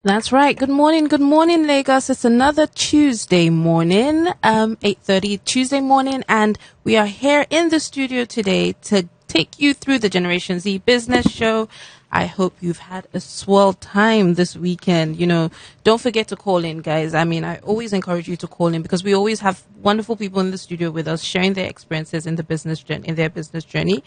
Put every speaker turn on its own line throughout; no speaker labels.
That's right. Good morning, Lagos. It's another Tuesday morning, 8:30 Tuesday morning, and we are here in the studio today to take you through the Generation Z business show. I hope you've had a swell time this weekend. Don't forget to call in, guys. I mean, I always encourage you to call in because we always have wonderful people in the studio with us sharing their experiences in their business journey.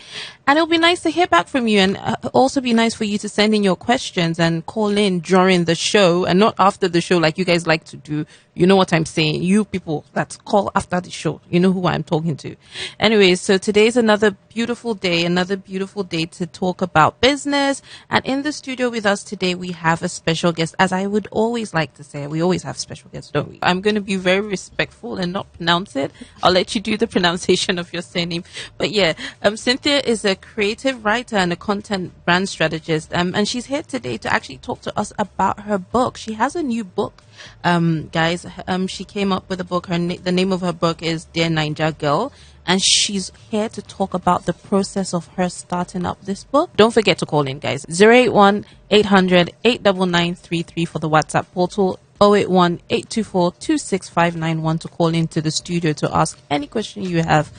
And it'll be nice to hear back from you, and also be nice for you to send in your questions and call in during the show and not after the show like you guys like to do. You know what I'm saying? You people that call after the show, you know who I'm talking to. Anyways, so today's another beautiful day to talk about business. And in the studio with us today, we have a special guest. As I would always like to say, we always have special guests, don't we? I'm going to be very respectful and not pronounce it. I'll let you do the pronunciation of your surname. But yeah, Cynthia is a creative writer and a content brand strategist. And she's here today to actually talk to us about her book. She has a new book. Guys, she came up with a book. The name of her book is Dear Naija Girl, and she's here to talk about the process of her starting up this book. Don't forget to call in, guys. 081-800-89933 for the WhatsApp portal. 081-824-26591 to call into the studio to ask any question you have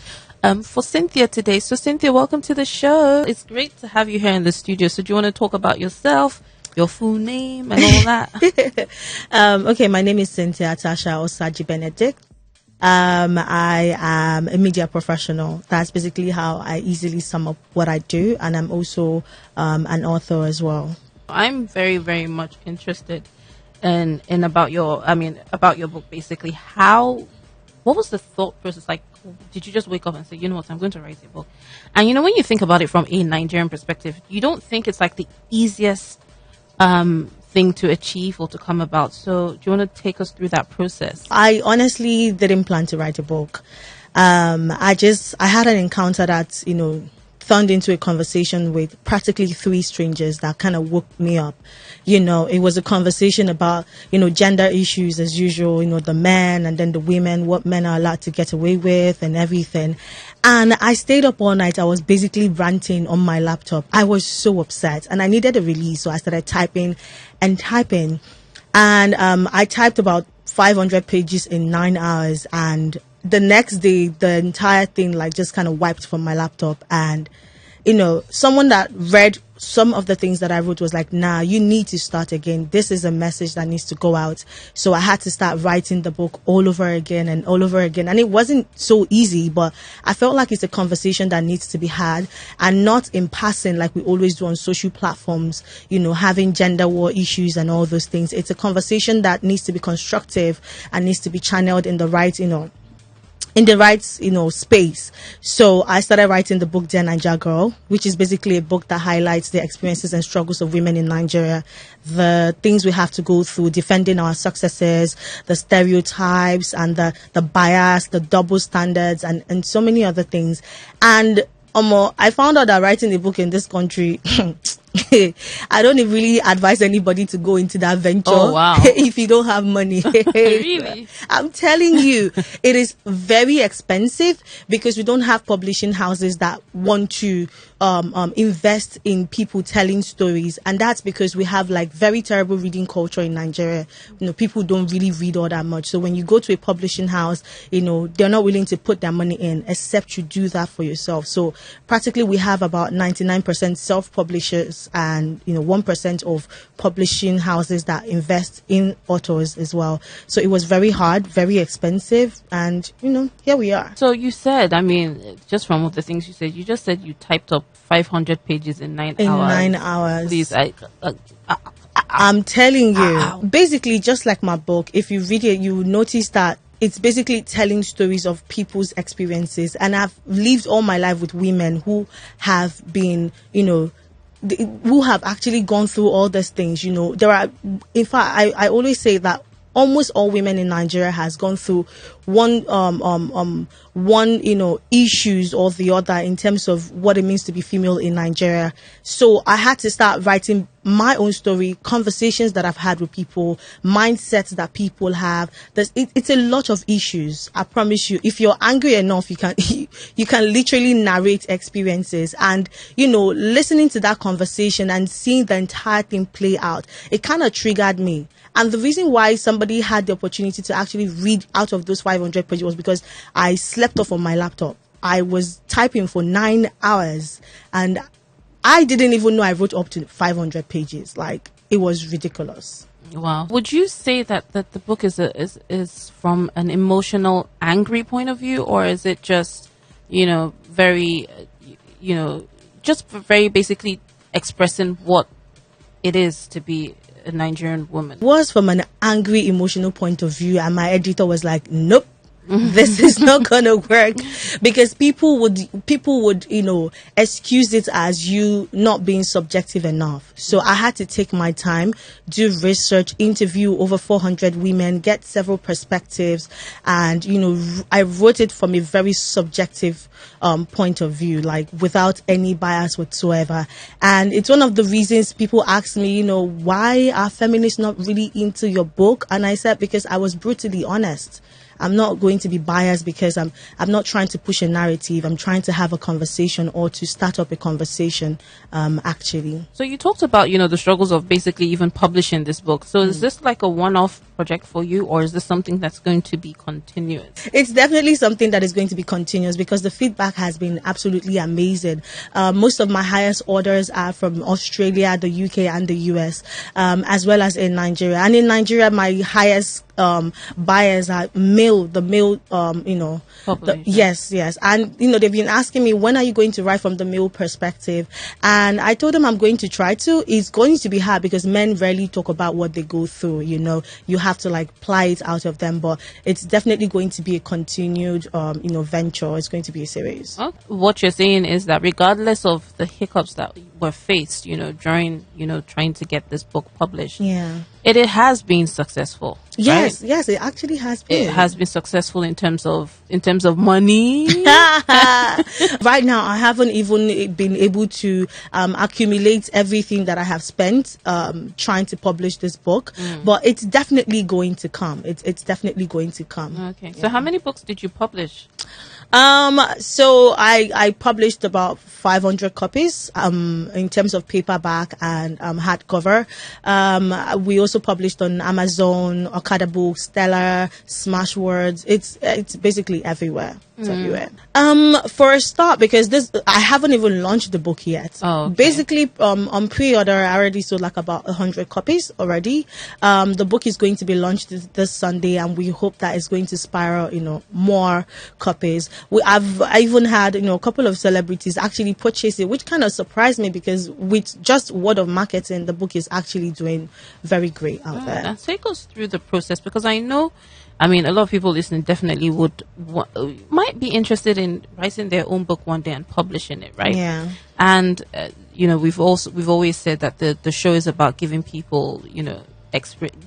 for Cynthia today. So Cynthia, welcome to the show. It's great to have you here in the studio. So do you want to talk about yourself, your full name and all that?
Okay, my name is Cynthia Osaji-Benedict. I am a media professional. That's basically how I easily sum up what I do. And I'm also an author as well.
I'm very, very much interested in about your book, basically. What was the thought process like? Did you just wake up and say, you know what, I'm going to write a book? And when you think about it from a Nigerian perspective, you don't think it's like the easiest thing to achieve or to come about. So do you want to take us through that process?
I honestly didn't plan to write a book. I had an encounter that, turned into a conversation with practically three strangers that kind of woke me up. It was a conversation about, gender issues as usual, the men and then the women, what men are allowed to get away with and everything. And I stayed up all night. I was basically ranting on my laptop. I was so upset and I needed a release. So I started typing. And I typed about 500 pages in 9 hours. And the next day, the entire thing just kind of wiped from my laptop. And, someone that read some of the things that I wrote was like, nah, you need to start again. This is a message that needs to go out. So I had to start writing the book all over again and all over again. And it wasn't so easy, but I felt like it's a conversation that needs to be had and not in passing like we always do on social platforms, having gender war issues and all those things. It's a conversation that needs to be constructive and needs to be channeled in the right, space. So I started writing the book Dear Naija Girl, which is basically a book that highlights the experiences and struggles of women in Nigeria, the things we have to go through, defending our successes, the stereotypes and the bias, the double standards and so many other things. And I found out that writing a book in this country I don't really advise anybody to go into that venture.
Oh, wow.
If you don't have money.
Really?
I'm telling you, it is very expensive because we don't have publishing houses that want to invest in people telling stories. And that's because we have very terrible reading culture in Nigeria. People don't really read all that much. So when you go to a publishing house, they're not willing to put their money in except you do that for yourself. So practically we have about 99% self-publishers and 1% of publishing houses that invest in authors as well. So it was very hard, very expensive, and here we are.
So you said, just from the things you said, you just said you typed up 500 pages in 9 hours.
In 9 hours.
Please,
I'm telling you, basically just like my book, if you read it, you will notice that it's basically telling stories of people's experiences. And I've lived all my life with women who have been, who have actually gone through all these things. In fact, I always say that almost all women in Nigeria has gone through one issues or the other in terms of what it means to be female in Nigeria. So I had to start writing my own story, conversations that I've had with people, mindsets that people have. It's a lot of issues. I promise you, if you're angry enough, you can you can literally narrate experiences, and listening to that conversation and seeing the entire thing play out, it kind of triggered me. And the reason why somebody had the opportunity to actually read out of those 500 pages was because I slept off on my laptop. I was typing for 9 hours, and I didn't even know I wrote up to 500 pages. Like, it was ridiculous.
Wow. Would you say that the book is from an emotional, angry point of view, or is it just, very, just very basically expressing what it is to be a Nigerian woman?
It was from an angry, emotional point of view, and my editor was like, nope. This is not gonna work, because people would excuse it as you not being subjective enough. So I had to take my time, do research, interview over 400 women, get several perspectives, and I wrote it from a very subjective point of view, like without any bias whatsoever. And it's one of the reasons people ask me, why are feminists not really into your book? And I said, because I was brutally honest. I'm not going to be biased, because I'm not trying to push a narrative. I'm trying to have a conversation, or to start up a conversation, actually.
So you talked about, the struggles of basically even publishing this book. So is this like a one-off project for you, or is this something that's going to be continuous?
It's definitely something that is going to be continuous, because the feedback has been absolutely amazing. Most of my highest orders are from Australia, the UK, and the US, as well as in Nigeria. And in Nigeria, my highest buyers are yes. And, they've been asking me, when are you going to write from the male perspective? And I told them I'm going to try to. It's going to be hard, because men rarely talk about what they go through, You have to ply it out of them, but it's definitely going to be a continued, venture. It's going to be a series.
What you're saying is that regardless of the hiccups that were faced, during, trying to get this book published, it has been successful.
Yes,
right?
Yes, it actually has been.
It has been successful in terms of money.
Right now, I haven't even been able to accumulate everything that I have spent trying to publish this book, but it's definitely going to come. It's definitely going to come.
Okay. So how many books did you publish?
So I published about 500 copies in terms of paperback and hardcover. We also published on Amazon, Okada Books, Stellar, Smashwords. It's basically everywhere. It's everywhere. For a start, because I haven't even launched the book yet.
Oh, okay.
Basically, on pre-order, I already sold about 100 copies already. The book is going to be launched this Sunday, and we hope that it's going to spiral, more copies. I even had, a couple of celebrities actually purchase it, which kind of surprised me, because with just word of marketing, the book is actually doing very great out there.
And take us through the process, because I know, a lot of people listening definitely might be interested in writing their own book one day and publishing it, right?
Yeah.
And we've always said that the show is about giving people,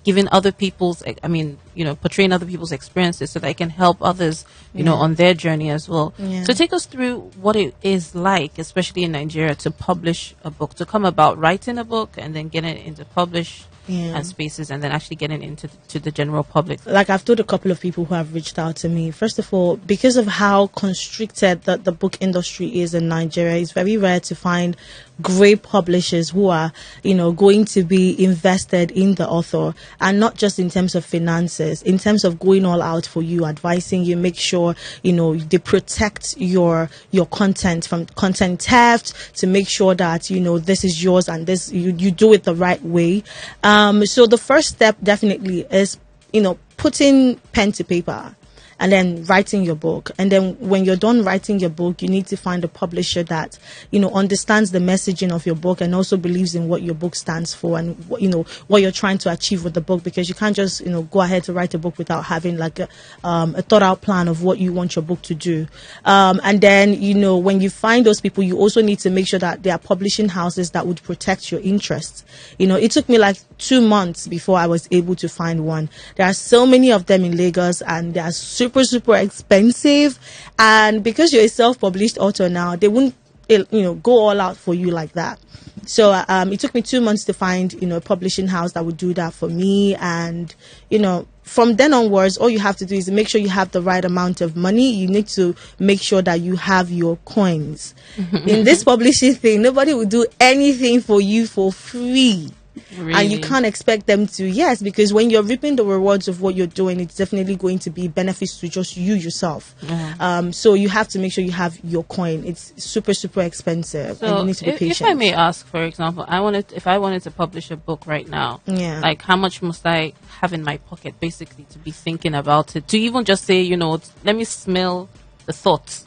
giving other people's, portraying other people's experiences so they can help others, on their journey as well.
Yeah.
So take us through what it is like, especially in Nigeria, to publish a book, to come about writing a book and then getting it into publish and spaces, and then actually getting into to the general public. Like
I've told a couple of people who have reached out to me, first of all, because of how constricted the book industry is in Nigeria, it's very rare to find great publishers who are, going to be invested in the author, and not just in terms of finances, in terms of going all out for you, advising you, make sure, they protect your content from content theft, to make sure that, this is yours and this, you do it the right way. So the first step definitely is, putting pen to paper and then writing your book. And then when you're done writing your book, you need to find a publisher that, understands the messaging of your book and also believes in what your book stands for and, what you're trying to achieve with the book, because you can't just, go ahead to write a book without having like a thought out plan of what you want your book to do. And then, when you find those people, you also need to make sure that there are publishing houses that would protect your interests. It took me like 2 months before I was able to find one. There are so many of them in Lagos, and they are super, super expensive. And because you're a self-published author now, they wouldn't, go all out for you like that. So it took me 2 months to find, a publishing house that would do that for me. And, from then onwards, all you have to do is make sure you have the right amount of money. You need to make sure that you have your coins. In this publishing thing, nobody will do anything for you for free.
Really?
And you can't expect them to, yes, because when you're reaping the rewards of what you're doing, it's definitely going to be benefits to just you yourself. So you have to make sure you have your coin. It's super, super expensive,
So
and you need to be patient.
if I may ask, for example, if I wanted to publish a book right now,
Yeah.
like how much must I have in my pocket, basically, to be thinking about it? To even just say, let me smell the thoughts.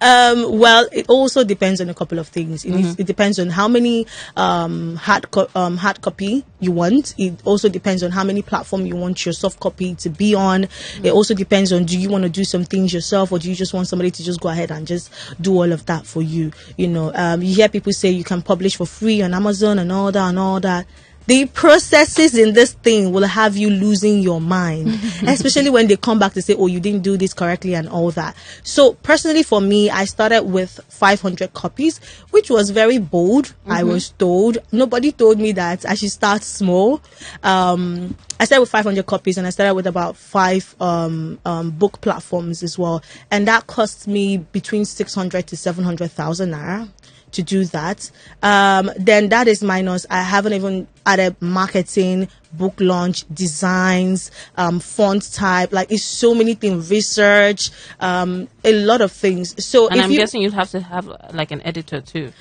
Well, it also depends on a couple of things. It depends on how many hard copy you want. It also depends on how many platform you want your soft copy to be on. It also depends on, do you want to do some things yourself, or do you just want somebody to just go ahead and just do all of that for you? You hear people say you can publish for free on Amazon and all that. The processes in this thing will have you losing your mind, especially when they come back to say, oh, you didn't do this correctly and all that. So personally for me, I started with 500 copies, which was very bold. I was told. Nobody told me that I should start small. I started with 500 copies, and I started with about 5 book platforms as well. And that cost me between 600 to 700,000 naira to do that. Then that is minus, I haven't even added marketing, book launch, designs, font type, like it's so many things, research, a lot of things. So
And
if
I'm guessing you'd have to have like an editor too.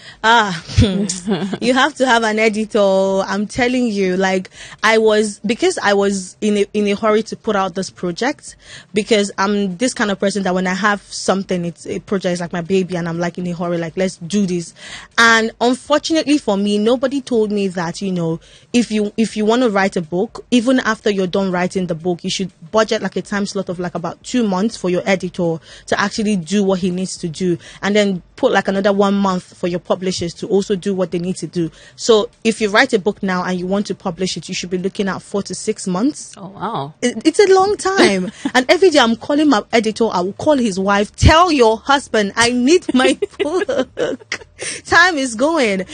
You have to have an editor. I'm telling you, like I was in a hurry to put out this project, because I'm this kind of person that when I have something, it's a project, it's like my baby, and I'm like in a hurry, like let's do this. And unfortunately for me, nobody told me that, if you want to write a book, even after you're done writing the book, you should budget like a time slot of like about 2 months for your editor to actually do what he needs to do, and then put like another 1 month for your publishers to also do what they need to do. So if you write a book now and you want to publish it, you should be looking at 4 to 6 months.
Oh, wow.
It's a long time. And every day I'm calling my editor, I will call his wife, tell your husband I need my book. Time is going,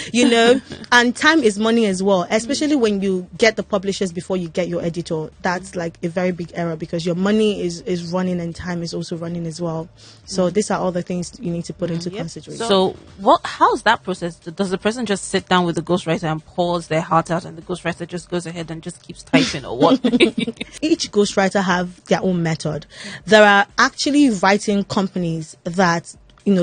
and time is money as well, especially when you get the publishers before you get your editor. That's like a very big error, because your money is running and time is also running as well. So these are all the things you need to put into consideration.
So how's that process? Does the person just sit down with the ghostwriter and pours their heart out, and the ghostwriter just goes ahead and just keeps typing, or what?
Each ghostwriter have their own method. There are actually writing companies that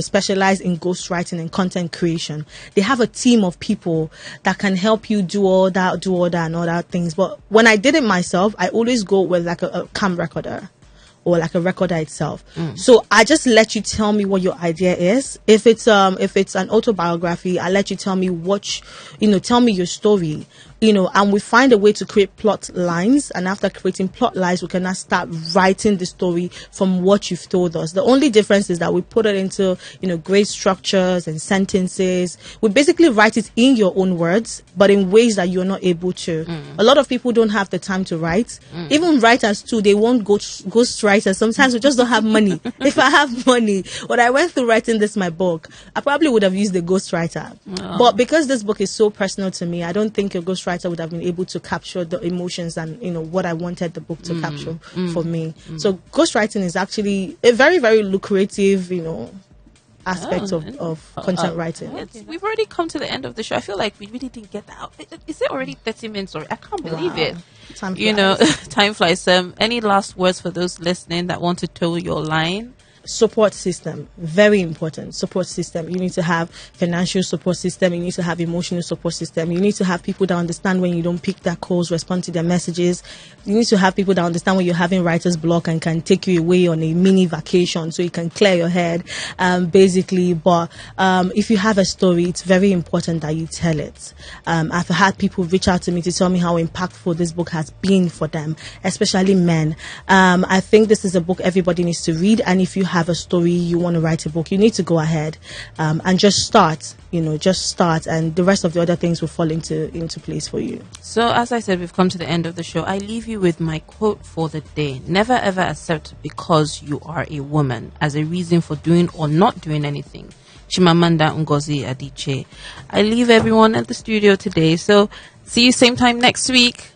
specialize in ghostwriting and content creation. They have a team of people that can help you do all that and all that things. But when I did it myself, I always go with like a cam recorder, or like a recorder itself. So I just let you tell me what your idea is. If it's an autobiography, I let you tell me tell me your story. And we find a way to create plot lines. And after creating plot lines, we can now start writing the story from what you've told us. The only difference is that we put it into, great structures and sentences. We basically write it in your own words, but in ways that you're not able to. A lot of people don't have the time to write. Even writers too, they won't ghost writers. Sometimes we just don't have money. If I have money, when I went through writing my book, I probably would have used a ghostwriter. But because this book is so personal to me, I don't think a ghostwriter would have been able to capture the emotions and what I wanted the book to capture for me. So ghostwriting is actually a very, very lucrative aspect of content writing.
We've already come to the end of the show. I feel like we really didn't get that out. Is it already 30 minutes? Or I can't believe it.
Time flies.
Time flies. Any last words for those listening that want to toe your line?
support system, very important. Support system. You need to have financial support system. You need to have emotional support system. You need to have people that understand when you don't pick their calls, respond to their messages. You need to have people that understand when you're having writer's block and can take you away on a mini vacation so you can clear your head, basically. But if you have a story, it's very important that you tell it. I've had people reach out to me to tell me how impactful this book has been for them, especially men. I think this is a book everybody needs to read, and if you have a story, you want to write a book, you need to go ahead and just start, and the rest of the other things will fall into place for you.
So as I said, we've come to the end of the show. I leave you with my quote for the day. Never ever accept because you are a woman as a reason for doing or not doing anything. Chimamanda Ngozi Adichie. I leave everyone at the studio today, so see you same time next week.